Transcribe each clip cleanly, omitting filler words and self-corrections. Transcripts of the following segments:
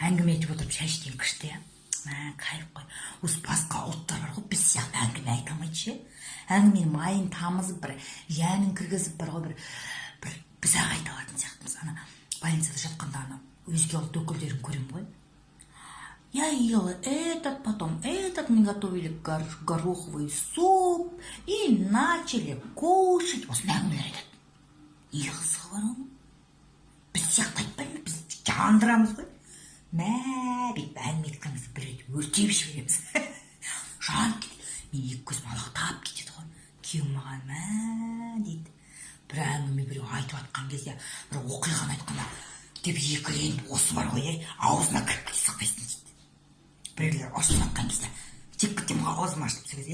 әңгіме айтып отырып шай ішкен күшті, иә. Кайф қой. Осы басқа ұлттар бар ғой, біз сияқты әңгіме айта алмайды ше. Әңгіменің майын тамызып, бір жәнін кіргізіп, бар ғой, бір біз-ақ айта алатын сияқтымыз. Ана больницада жатқанда ана өзге ұлт өкілдерін көремін ғой. Я ела этот, потом этот, мы готовили гороховый суп и начали кушать. Осындай әңгімелер айтады. Не қызығы бар оның? Біз сияқты айтпаймыз, біз жандырамыз ғой. Бүйтіп әңгіме еткенімізді біреуді өртеп жібереміз. Жан кетеді. Мен екі көзім алақтап кетеді ғой. Күйеуім маған дейді. Бір әңгіме біреу айтып атқан кезде, бір оқиғаны айтқанда, деп екіленіп осы бар ғой, аузына кіріп сақпайсың дейді. Біреулер ұрсып жатқан кезде, тек күтем аузыма ашып сөз,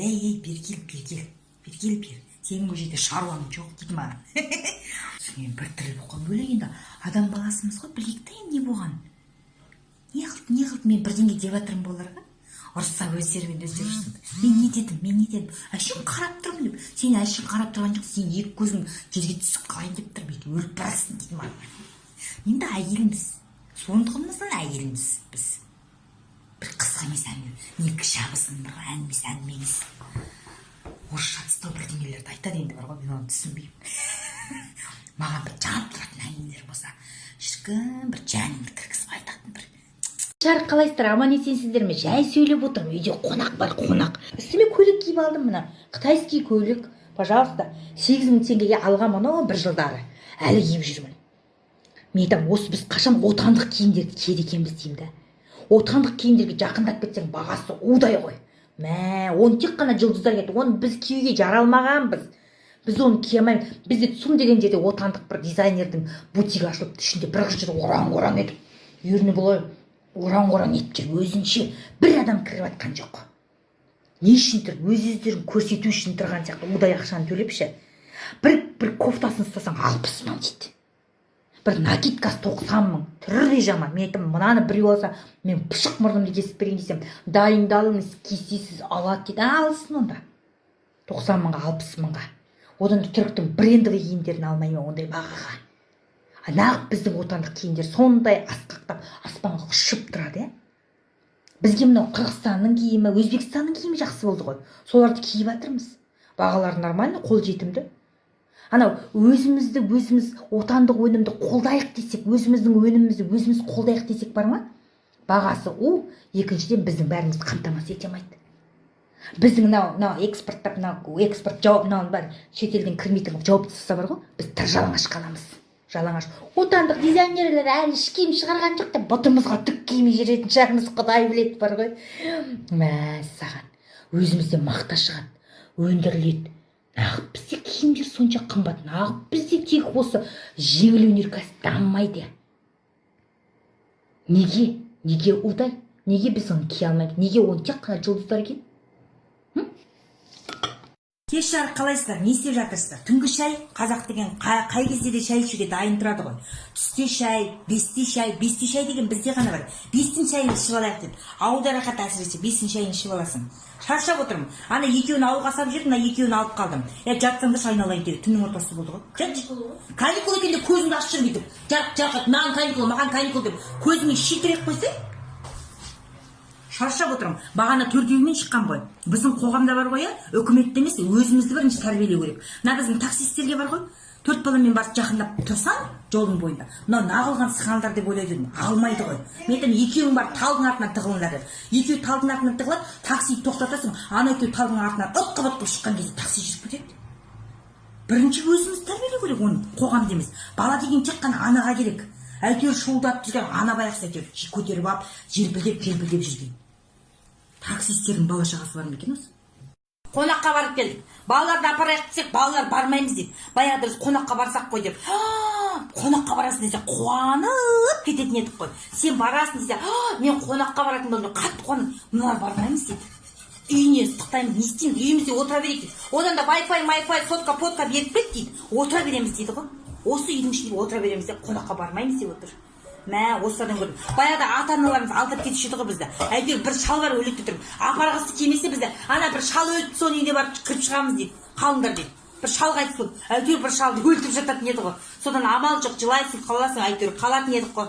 бер. Сенің ол жерде шаруаң жоқ дейді маған. Мен бір тіріліп қалып өлең енді адам баласымыз ғой, білейік та енді не болған. Не қылды, мен бірдеңе деп жатырмын боларға. Ұрысса өздерімен өздері ұрысады. Мен не дедім? Әшейін қарап тұрмын деп. Сен әшейін қарап тұрған жоқ, сен екі көзің жерге түсіп қалайын деп тұр, бүйтіп өліп барасың дейді маған. Енді әйеліміз, сондығымыздан әйеліміз біз. Бір қысқа емес әңгіме, не кішабысын бір әңгіме емес. Орысша тыстау бірдеңелерді айтады енді бар ғой, мен оны түсінбеймін. Маған бір жанып тұратын әңгімелер болса, шіркін бір жанымды кіргізіп айтатын бір. Жарық, қалайсыздар, аман есенсіздер ме? Жай сөйлеп отырмын, үйде қонақ бар, қонақ. Үстіме көйлек киіп алдым мына. Қытайский көйлек, пожалуйста. 8.000 теңгеге алғанмын бір жылдары. Әлі киіп жүрмін. Мен айтамын, осы біз қашан отандық киімдерді киеді екенбіз деймін да. Отандық киімдерге жақындап кетсең, бағасы удай ғой. Оны тек қана жұлдыздар кетті. Оны біз киюге жаралмағанбыз. Біз оны кие алмаймыз. Бізде Цум деген жерде отандық бір дизайнердің бутигі ашылып, ішінде бір қыз жүр oraң етіп, үйіріне бұлай oraң етіп жүр. Өзінше бір адам кіріп жатқан жоқ. Не үшін тұр? Өздерін көрсету үшін тұрған сияқты удай ақшаны төлепші. Бір кофтасын ұстасаң 60 мың дейді. Бір накидкасы 90 мың. Түрі жаман. Мен айтам, мынаны біреу алса, мен пышық мұрнымды кесіп берейін десем, дайындалыңыз, кесесіз алады дейді. Алсын онда. 90 мыңға, 60 мыңға. Одан да түріктің брендовый киімдерін алмаймын ондай бағаға. Нағып біздің отандық киімдер сондай асқақтап, аспанға ұшып тұрады, Бізге мынау Қырғызстанның киімі, Өзбекстанның киімі жақсы болды ғой. Соларды киіп жатырмыз. Бағалары нормально, қол жетімді. Анау өзіміз отандық өнімді қолдайық десек, өзіміздің өнімімізді өзіміз қолдайық десек бар ма? Бағасы екіншіден біздің бәрімізді қамтамасыз ете алмайды. Біздің экспорт жауап бар, шетелден кірмейтін жауаптысы бар ғой, біз жалаңаш қаламыз. Жалаңаш. Отандық дизайнерлер әлі киім шығарған жоқ та, бұтымызға түк киімі жеретін шығармыз, Құдай біледі бар ғой. Саған. Өзімізде мақта шығады, өндіріледі. Нағып бізде киімдер сонша қымбат. Нағып бізде тек осы жеңіл өнеркәсіп дамымайды. Неге удай? Неге біз оны кие алмаймыз? Неге оны тек қана жұлдыздар киеді? Кеш жарық, қалайсыздар? Не істеп жатырсыздар? Түнгі шай, қазақ деген қай кезде де шай ішуге дайын тұрады ғой. Түсте шай, бесте шай деген бізде ғана бар. 5-тің шайын ішіп алайық деп. Ауылда рахат әсіресе 5-тің шайын ішіп аласың. Шаршап отырмын. Ана екеуін ауылға салып жүрдім, мына екеуін алып қалдым. Жатсам да айналайын деп. Түннің ортасы болды ғой. Каникул екен деп көзімді ашып жүр бүйтіп. Жарық, маған каникул деп. Көзіме шетірек қойсай. Шаршап отырмын. Бағана 4-еумен шыққан ғой. Біздің қоғамда бар ғой, үкіметте емес, өзімізді бірінші тәрбиелеу керек. Мына біздің таксисттерге бар ғой, 4 баламен барып жақындап тұрсаң, жолдың бойында. Мынау нағылған сықандар деп ойлайды, алмайды ғой. Мен айтам, екеуің бар талдың артынан тығылыңдар деп. Екеуі талдың артынан тығылады, таксиді тоқтатасың, ана екеуі талдың артынан ытқып шыққан кезде такси жүріп кетеді. Бірінші өзіміз тәрбиелеу керек оны, қоғамда емес. Бала деген тек қана анаға керек. Әйтеуір шуылдап жүрген ана баяқсы әйтеуір көтеріп алып, желпілдеп жүрген. Таксистердің бала шағасы бар ма екен осы? Қонаққа барып келдік. Балаларды апарайық десек, балалар бармаймыз дейді. Баяғыда біз қонаққа барсақ қой деп. Қонаққа барасың десе, қуанып кететін едік қой. Сен барасың десе, мен қонаққа баратын болдым. Қатты қуанып, мыналар бармаймыз дейді. Үйіне ыстықтаймыз, не істейміз, үйімізде отыра берейік дейді. Одан да Wi-Fi, сотка беріп кет дейді. Отыра береміз дейді ғой. Осы үйдің ішінде отыра береміз деп, қонаққа бармаймыз деп отыр. Осыдан көрдім. Баяғыда ата-аналарымыз алдап кетуші еді ғой бізді. Әйтеуір бір шал бар өлікті тұрып. Апарғысы келмесе бізді, ана бір шал өліпті, соның үйіне барып кіріп шығамыз дейді. Қалыңдар дейді. Бір шал қайтыс болды. Әйтеуір бір шалды өлтіріп жататын еді ғой. Содан амал жоқ, жылайсың, қаласың, әйтеуір қалатын едік қой.